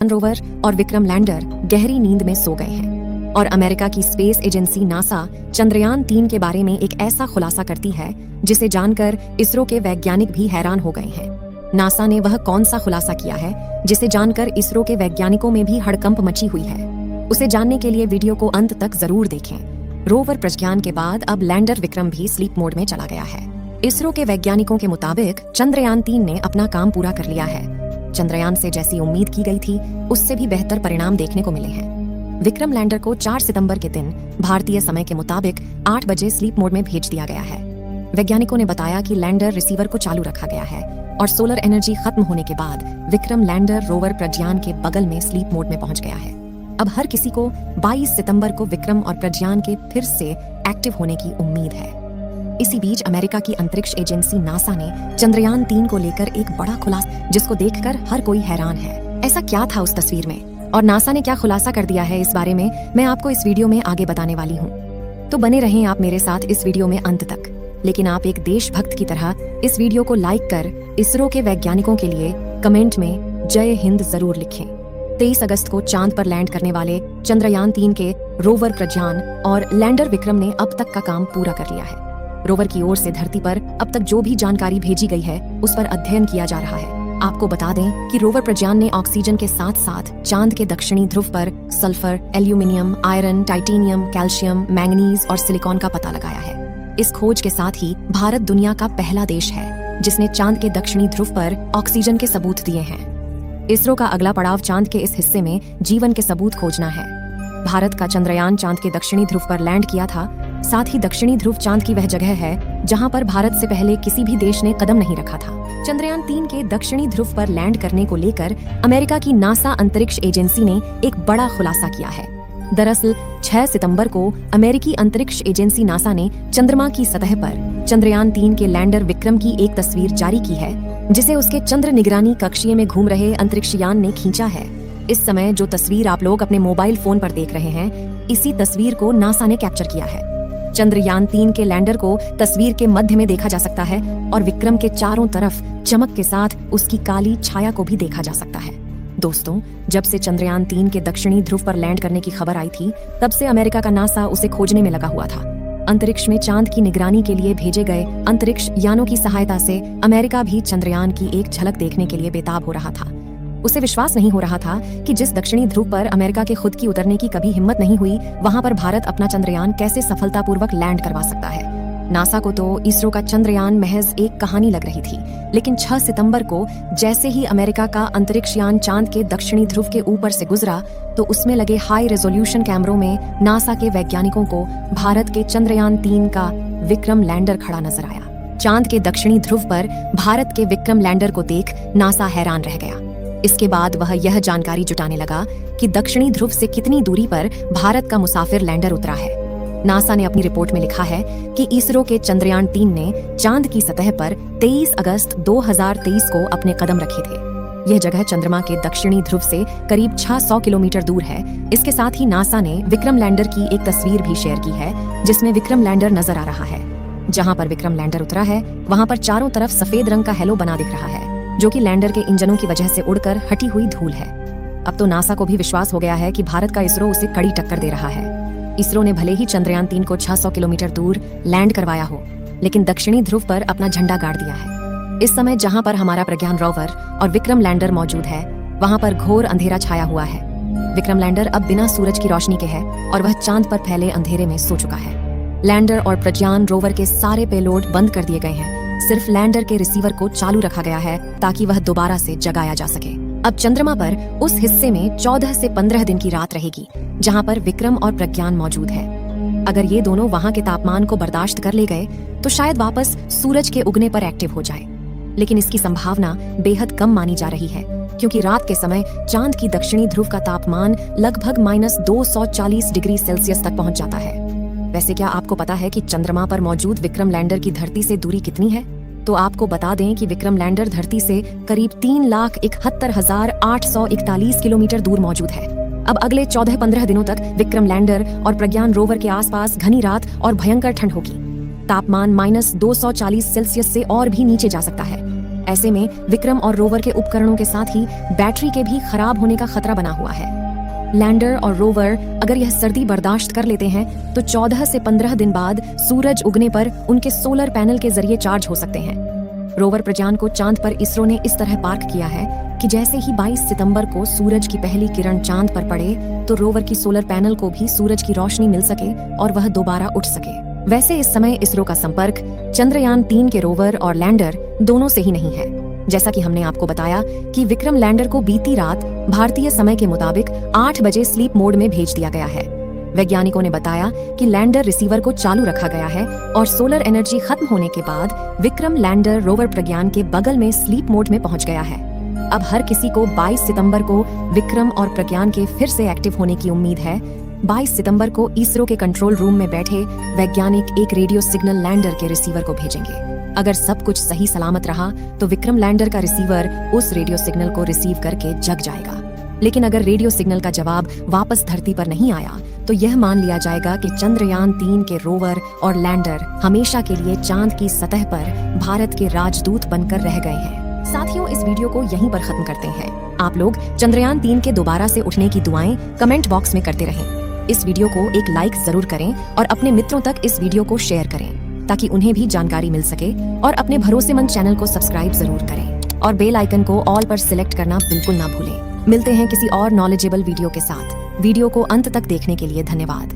Rover और Vikram lander गहरी नींद में सो गए हैं और अमेरिका की स्पेस एजेंसी नासा चंद्रयान-3 के बारे में एक ऐसा खुलासा करती है जिसे जानकर इसरो के वैज्ञानिक भी हैरान हो गए हैं। नासा ने वह कौन सा खुलासा किया है जिसे जानकर इसरो के वैज्ञानिकों में भी हड़कंप मची हुई है। उसे जानने के लिए वीडियो को अंत तक जरूर देखें। रोवर प्रज्ञान के बाद अब लैंडर विक्रम भी स्लीप मोड में चला गया है। इसरो के वैज्ञानिकों के मुताबिक चंद्रयान-3 ने अपना काम पूरा कर लिया है। चंद्रयान से जैसी उम्मीद की गई थी उससे भी बेहतर परिणाम देखने को मिले हैं। विक्रम लैंडर को 4 सितंबर के दिन भारतीय समय के मुताबिक 8 बजे स्लीप मोड में भेज दिया गया है। वैज्ञानिकों ने बताया कि लैंडर रिसीवर को चालू रखा गया है और सोलर एनर्जी खत्म होने के बाद विक्रम लैंडर रोवर प्रज्ञान के बगल में स्लीप मोड में पहुंच गया है। अब हर किसी को 22 सितंबर को विक्रम और प्रज्ञान के फिर से एक्टिव होने की उम्मीद है। इसी बीच अमेरिका की अंतरिक्ष एजेंसी नासा ने चंद्रयान-3 को लेकर एक बड़ा खुलासा जिसको देखकर हर कोई हैरान है। ऐसा क्या था उस तस्वीर में और नासा ने क्या खुलासा कर दिया है, इस बारे में मैं आपको इस वीडियो में आगे बताने वाली हूँ। तो बने रहें आप मेरे साथ इस वीडियो में अंत तक। लेकिन आप एक देशभक्त की तरह इस वीडियो को लाइक कर इसरो के वैज्ञानिकों के लिए कमेंट में जय हिंद जरूर लिखें। 23 अगस्त को चांद पर लैंड करने वाले चंद्रयान-3 के रोवर प्रज्ञान और लैंडर विक्रम ने अब तक का काम पूरा कर लिया है। रोवर की ओर से धरती पर अब तक जो भी जानकारी भेजी गई है उस पर अध्ययन किया जा रहा है। आपको बता दें कि रोवर प्रज्ञान ने ऑक्सीजन के साथ साथ चांद के दक्षिणी ध्रुव पर sulphur, aluminium, iron, titanium, calcium, manganese और सिलिकॉन का पता लगाया है। इस खोज के साथ ही भारत दुनिया का पहला देश है जिसने चांद के दक्षिणी ध्रुव पर ऑक्सीजन के सबूत दिए हैं। इसरो का अगला पड़ाव चांद के इस हिस्से में जीवन के सबूत खोजना है। भारत का चंद्रयान चांद के दक्षिणी ध्रुव पर लैंड किया था। साथ ही दक्षिणी ध्रुव चांद की वह जगह है जहां पर भारत से पहले किसी भी देश ने कदम नहीं रखा था। चंद्रयान-3 के दक्षिणी ध्रुव पर लैंड करने को लेकर अमेरिका की नासा अंतरिक्ष एजेंसी ने एक बड़ा खुलासा किया है। दरअसल 6 सितंबर को अमेरिकी अंतरिक्ष एजेंसी नासा ने चंद्रमा की सतह पर चंद्रयान-3 के लैंडर विक्रम की एक तस्वीर जारी की है जिसे उसके चंद्र निगरानी कक्षीय में घूम रहे अंतरिक्षयान ने खींचा है। इस समय जो तस्वीर आप लोग अपने मोबाइल फोन पर देख रहे हैं, इसी तस्वीर को नासा ने कैप्चर किया है। चंद्रयान-3 के लैंडर को तस्वीर के मध्य में देखा जा सकता है और विक्रम के चारों तरफ चमक के साथ उसकी काली छाया को भी देखा जा सकता है। दोस्तों, जब से चंद्रयान-3 के दक्षिणी ध्रुव पर लैंड करने की खबर आई थी तब से अमेरिका का नासा उसे खोजने में लगा हुआ था। अंतरिक्ष में चांद की निगरानी के लिए भेजे गए अंतरिक्ष यानों की सहायता से अमेरिका भी चंद्रयान की एक झलक देखने के लिए बेताब हो रहा था। उसे विश्वास नहीं हो रहा था कि जिस दक्षिणी ध्रुव पर अमेरिका के खुद की उतरने की कभी हिम्मत नहीं हुई, वहां पर भारत अपना चंद्रयान कैसे सफलतापूर्वक लैंड करवा सकता है। नासा को तो इसरो का चंद्रयान महज एक कहानी लग रही थी, लेकिन 6 सितंबर को जैसे ही अमेरिका का अंतरिक्ष यान चांद के दक्षिणी ध्रुव के ऊपर से गुजरा तो उसमें लगे हाई रेजोल्यूशन कैमरों में नासा के वैज्ञानिकों को भारत के चंद्रयान-3 का विक्रम लैंडर खड़ा नजर आया। चांद के दक्षिणी ध्रुव पर भारत के विक्रम लैंडर को देख नासा हैरान रह गया। इसके बाद वह यह जानकारी जुटाने लगा कि दक्षिणी ध्रुव से कितनी दूरी पर भारत का मुसाफिर लैंडर उतरा है। नासा ने अपनी रिपोर्ट में लिखा है कि इसरो के चंद्रयान-3 ने चांद की सतह पर 23 अगस्त 2023 को अपने कदम रखे थे। यह जगह चंद्रमा के दक्षिणी ध्रुव से करीब 600 किलोमीटर दूर है। इसके साथ ही नासा ने विक्रम लैंडर की एक तस्वीर भी शेयर की है जिसमें विक्रम लैंडर नजर आ रहा है। जहां पर विक्रम लैंडर उतरा है वहां पर चारों तरफ सफेद रंग का हेलो बना दिख रहा है जो कि लैंडर के इंजनों की वजह से उड़कर हटी हुई धूल है। अब तो नासा को भी विश्वास हो गया है कि भारत का इसरो उसे कड़ी टक्कर दे रहा है। इसरो ने भले ही चंद्रयान-3 को 600 किलोमीटर दूर लैंड करवाया हो, लेकिन दक्षिणी ध्रुव पर अपना झंडा गाड़ दिया है। इस समय जहां पर हमारा प्रज्ञान रोवर और विक्रम लैंडर मौजूद है वहां पर घोर अंधेरा छाया हुआ है। विक्रम लैंडर अब बिना सूरज की रोशनी के है और वह चांद पर फैले अंधेरे में सो चुका है। लैंडर और प्रज्ञान रोवर के सारे पेलोड बंद कर दिए गए हैं। सिर्फ लैंडर के रिसीवर को चालू रखा गया है ताकि वह दोबारा से जगाया जा सके। अब चंद्रमा पर उस हिस्से में 14 से 15 दिन की रात रहेगी जहां पर विक्रम और प्रज्ञान मौजूद है। अगर ये दोनों वहां के तापमान को बर्दाश्त कर ले गए तो शायद वापस सूरज के उगने पर एक्टिव हो जाए, लेकिन इसकी संभावना बेहद कम मानी जा रही है क्योंकि रात के समय चांद की दक्षिणी ध्रुव का तापमान लगभग -240 डिग्री सेल्सियस तक पहुंच जाता है। वैसे क्या आपको पता है कि चंद्रमा पर मौजूद विक्रम लैंडर की धरती से दूरी कितनी है? तो आपको बता दें कि विक्रम लैंडर धरती से करीब 3,71,841 किलोमीटर दूर मौजूद है। अब अगले 14-15 दिनों तक विक्रम लैंडर और प्रज्ञान रोवर के आसपास घनी रात और भयंकर ठंड होगी। तापमान -240 सेल्सियस से और भी नीचे जा सकता है। ऐसे में विक्रम और रोवर के उपकरणों के साथ ही बैटरी के भी खराब होने का खतरा बना हुआ है। लैंडर और रोवर अगर यह सर्दी बर्दाश्त कर लेते हैं तो 14 से 15 दिन बाद सूरज उगने पर उनके सोलर पैनल के जरिए चार्ज हो सकते हैं। रोवर प्रज्ञान को चांद पर इसरो ने इस तरह पार्क किया है कि जैसे ही 22 सितंबर को सूरज की पहली किरण चांद पर पड़े तो रोवर की सोलर पैनल को भी सूरज की रोशनी मिल सके और वह दोबारा उठ सके। वैसे इस समय इसरो का संपर्क चंद्रयान 3 के रोवर और लैंडर दोनों से ही नहीं है। जैसा कि हमने आपको बताया कि विक्रम लैंडर को बीती रात भारतीय समय के मुताबिक 8 बजे स्लीप मोड में भेज दिया गया है। वैज्ञानिकों ने बताया कि लैंडर रिसीवर को चालू रखा गया है और सोलर एनर्जी खत्म होने के बाद विक्रम लैंडर रोवर प्रज्ञान के बगल में स्लीप मोड में पहुंच गया है। अब हर किसी को 22 सितंबर को विक्रम और प्रज्ञान के फिर से एक्टिव होने की उम्मीद है। 22 सितंबर को इसरो के कंट्रोल रूम में बैठे वैज्ञानिक एक रेडियो सिग्नल लैंडर के रिसीवर को भेजेंगे। अगर सब कुछ सही सलामत रहा तो विक्रम लैंडर का रिसीवर उस रेडियो सिग्नल को रिसीव करके जग जाएगा। लेकिन अगर रेडियो सिग्नल का जवाब वापस धरती पर नहीं आया तो यह मान लिया जाएगा कि चंद्रयान 3 के रोवर और लैंडर हमेशा के लिए चांद की सतह पर भारत के राजदूत बनकर रह गए हैं। साथियों, इस वीडियो को यहीं पर खत्म करते हैं। आप लोग चंद्रयान 3 के दोबारा से उठने की दुआएं कमेंट बॉक्स में करते रहें। इस वीडियो को एक लाइक जरूर करें और अपने मित्रों तक इस वीडियो को शेयर करें ताकि उन्हें भी जानकारी मिल सके, और अपने भरोसेमंद चैनल को सब्सक्राइब जरूर करें और बेल आइकन को ऑल पर सिलेक्ट करना बिल्कुल ना भूलें। मिलते हैं किसी और नॉलेजेबल वीडियो के साथ। वीडियो को अंत तक देखने के लिए धन्यवाद।